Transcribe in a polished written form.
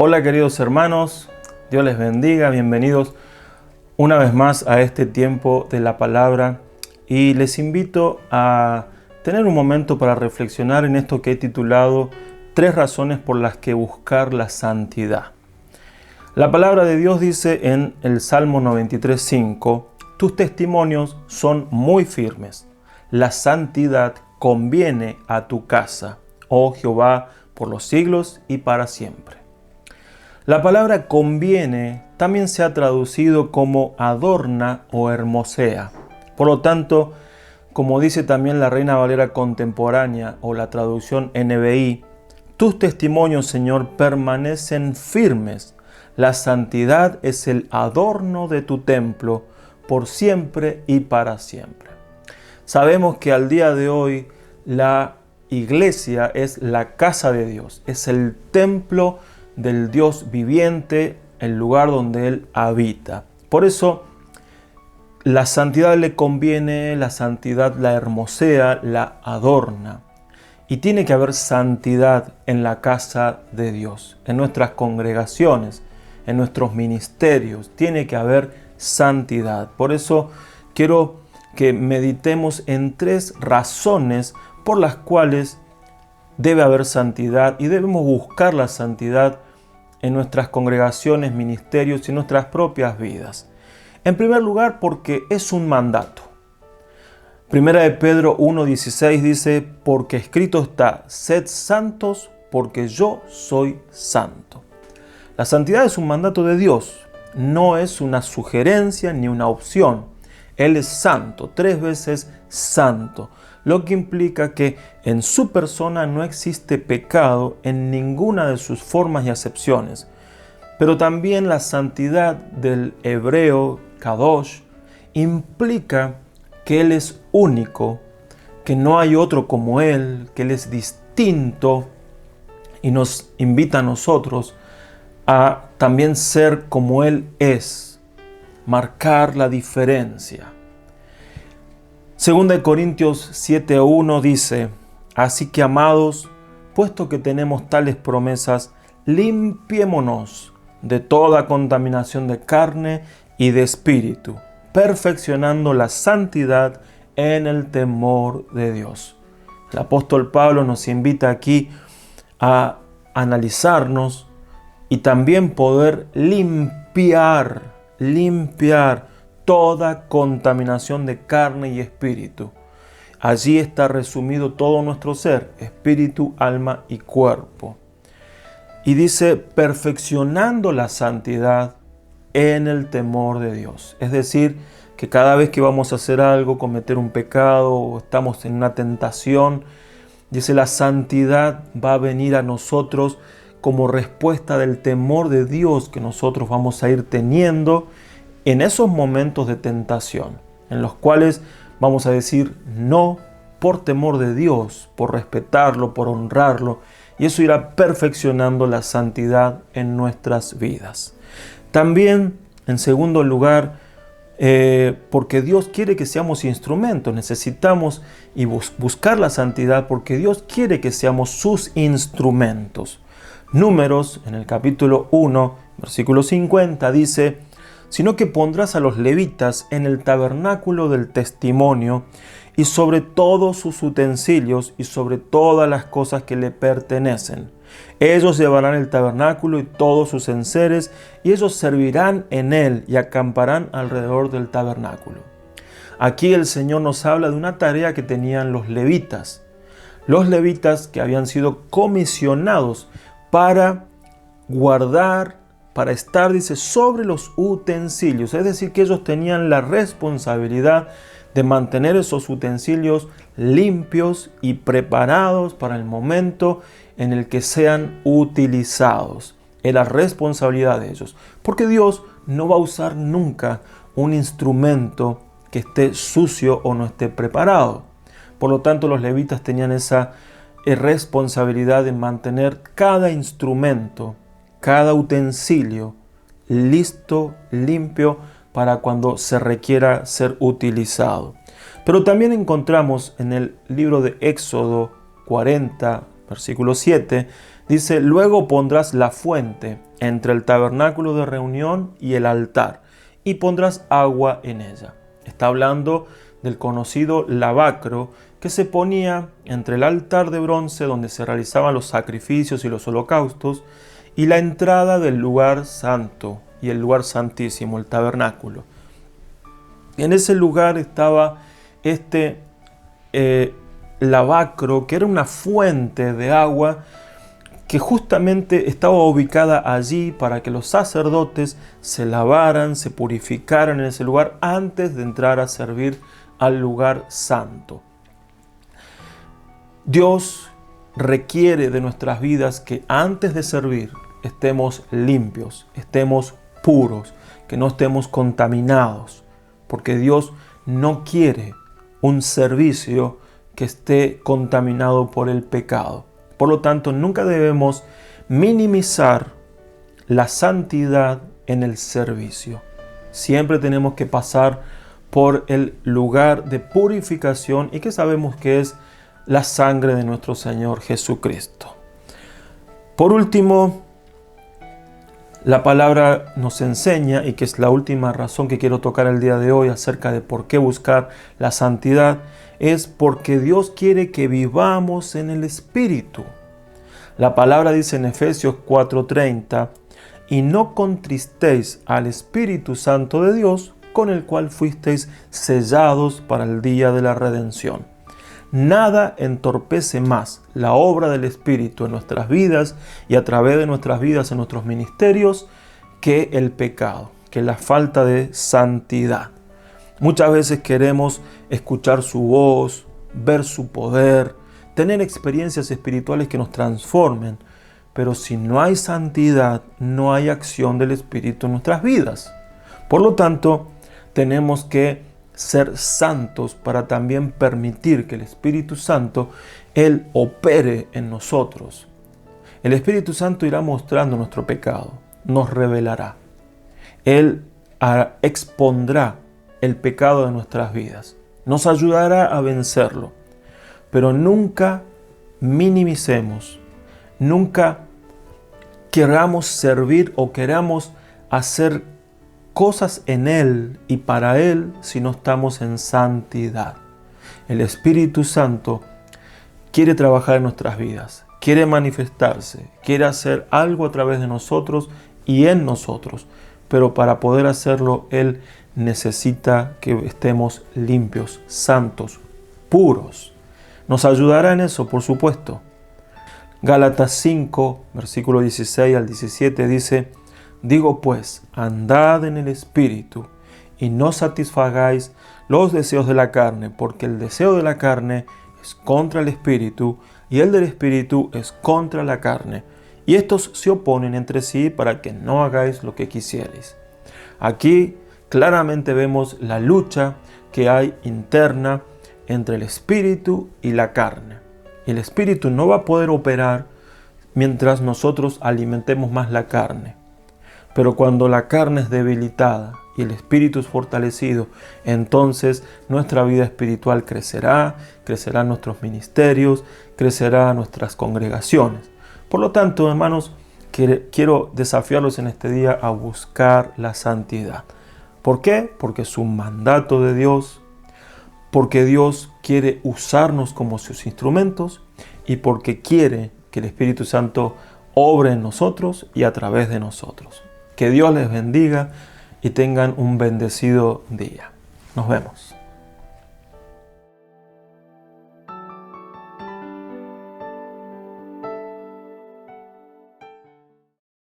Hola queridos hermanos, Dios les bendiga, bienvenidos una vez más a este tiempo de la palabra y les invito a tener un momento para reflexionar en esto que he titulado 3 razones por las que buscar la santidad. La palabra de Dios dice en el Salmo 93:5, tus testimonios son muy firmes, la santidad conviene a tu casa, oh Jehová, por los siglos y para siempre. La palabra conviene también se ha traducido como adorna o hermosea. Por lo tanto, como dice también la Reina Valera contemporánea o la traducción NBI, tus testimonios, Señor, permanecen firmes. La santidad es el adorno de tu templo por siempre y para siempre. Sabemos que al día de hoy la iglesia es la casa de Dios, es el templo del Dios viviente, el lugar donde Él habita. Por eso, la santidad le conviene, la santidad la hermosea, la adorna. Y tiene que haber santidad en la casa de Dios, en nuestras congregaciones, en nuestros ministerios. Tiene que haber santidad. Por eso quiero que meditemos en 3 razones por las cuales debe haber santidad y debemos buscar la santidad en nuestras congregaciones, ministerios y en nuestras propias vidas. En primer lugar, porque es un mandato. Primera de Pedro 1:16 dice, porque escrito está, sed santos porque yo soy santo. La santidad es un mandato de Dios, no es una sugerencia ni una opción. Él es santo, 3 veces santo, lo que implica que en su persona no existe pecado en ninguna de sus formas y acepciones. Pero también la santidad del hebreo Kadosh implica que Él es único, que no hay otro como Él, que Él es distinto y nos invita a nosotros a también ser como Él es, marcar la diferencia. 2 Corintios 7:1 dice, así que amados, puesto que tenemos tales promesas, limpiémonos de toda contaminación de carne y de espíritu, perfeccionando la santidad en el temor de Dios. El apóstol Pablo nos invita aquí a analizarnos y también poder limpiar toda contaminación de carne y espíritu. Allí está resumido todo nuestro ser, espíritu, alma y cuerpo. Y dice, perfeccionando la santidad en el temor de Dios. Es decir, que cada vez que vamos a hacer algo, cometer un pecado o estamos en una tentación, dice, la santidad va a venir a nosotros como respuesta del temor de Dios que nosotros vamos a ir teniendo en esos momentos de tentación, en los cuales vamos a decir no por temor de Dios, por respetarlo, por honrarlo, y eso irá perfeccionando la santidad en nuestras vidas. También, en segundo lugar, porque Dios quiere que seamos instrumentos, necesitamos buscar la santidad porque Dios quiere que seamos sus instrumentos. Números, en el capítulo 1, versículo 50, dice, sino que pondrás a los levitas en el tabernáculo del testimonio y sobre todos sus utensilios y sobre todas las cosas que le pertenecen. Ellos llevarán el tabernáculo y todos sus enseres y ellos servirán en él y acamparán alrededor del tabernáculo. Aquí el Señor nos habla de una tarea que tenían los levitas. Los levitas que habían sido comisionados para guardar, para estar, dice, sobre los utensilios. Es decir, que ellos tenían la responsabilidad de mantener esos utensilios limpios y preparados para el momento en el que sean utilizados. Era responsabilidad de ellos. Porque Dios no va a usar nunca un instrumento que esté sucio o no esté preparado. Por lo tanto, los levitas tenían esa responsabilidad de mantener cada instrumento, cada utensilio listo, limpio, para cuando se requiera ser utilizado. Pero también encontramos en el libro de Éxodo 40, versículo 7, Dice, luego pondrás la fuente entre el tabernáculo de reunión y el altar, y pondrás agua en ella. Está hablando del conocido lavacro que se ponía entre el altar de bronce donde se realizaban los sacrificios y los holocaustos y la entrada del lugar santo y el lugar santísimo, el tabernáculo. En ese lugar estaba este lavacro, que era una fuente de agua que justamente estaba ubicada allí para que los sacerdotes se lavaran, se purificaran en ese lugar antes de entrar a servir al lugar santo. Dios requiere de nuestras vidas que antes de servir estemos limpios, estemos puros, que no estemos contaminados, porque Dios no quiere un servicio que esté contaminado por el pecado. Por lo tanto, nunca debemos minimizar la santidad en el servicio. Siempre tenemos que pasar por el lugar de purificación y que sabemos que es la sangre de nuestro Señor Jesucristo. Por último, la palabra nos enseña, y que es la última razón que quiero tocar el día de hoy acerca de por qué buscar la santidad, es porque Dios quiere que vivamos en el Espíritu. La palabra dice en Efesios 4:30, y no contristéis al Espíritu Santo de Dios, con el cual fuisteis sellados para el día de la redención. Nada entorpece más la obra del Espíritu en nuestras vidas y a través de nuestras vidas en nuestros ministerios que el pecado, que la falta de santidad. Muchas veces queremos escuchar su voz, ver su poder, tener experiencias espirituales que nos transformen, pero si no hay santidad, no hay acción del Espíritu en nuestras vidas. Por lo tanto, tenemos que ser santos para también permitir que el Espíritu Santo, Él opere en nosotros. El Espíritu Santo irá mostrando nuestro pecado, nos revelará. Él expondrá el pecado de nuestras vidas, nos ayudará a vencerlo, pero nunca minimicemos, nunca queramos servir o queramos hacer cosas en Él y para Él si no estamos en santidad. El Espíritu Santo quiere trabajar en nuestras vidas, quiere manifestarse, quiere hacer algo a través de nosotros y en nosotros, pero para poder hacerlo Él necesita que estemos limpios, santos, puros. Nos ayudará en eso, por supuesto. Gálatas 5, versículo 16 al 17 dice, digo pues, andad en el Espíritu y no satisfagáis los deseos de la carne, porque el deseo de la carne es contra el Espíritu y el del Espíritu es contra la carne. Y estos se oponen entre sí para que no hagáis lo que quisierais. Aquí claramente vemos la lucha que hay interna entre el Espíritu y la carne. El Espíritu no va a poder operar mientras nosotros alimentemos más la carne. Pero cuando la carne es debilitada y el Espíritu es fortalecido, entonces nuestra vida espiritual crecerán nuestros ministerios, crecerán nuestras congregaciones. Por lo tanto, hermanos, quiero desafiarlos en este día a buscar la santidad. ¿Por qué? Porque es un mandato de Dios, porque Dios quiere usarnos como sus instrumentos y porque quiere que el Espíritu Santo obre en nosotros y a través de nosotros. Que Dios les bendiga y tengan un bendecido día. Nos vemos.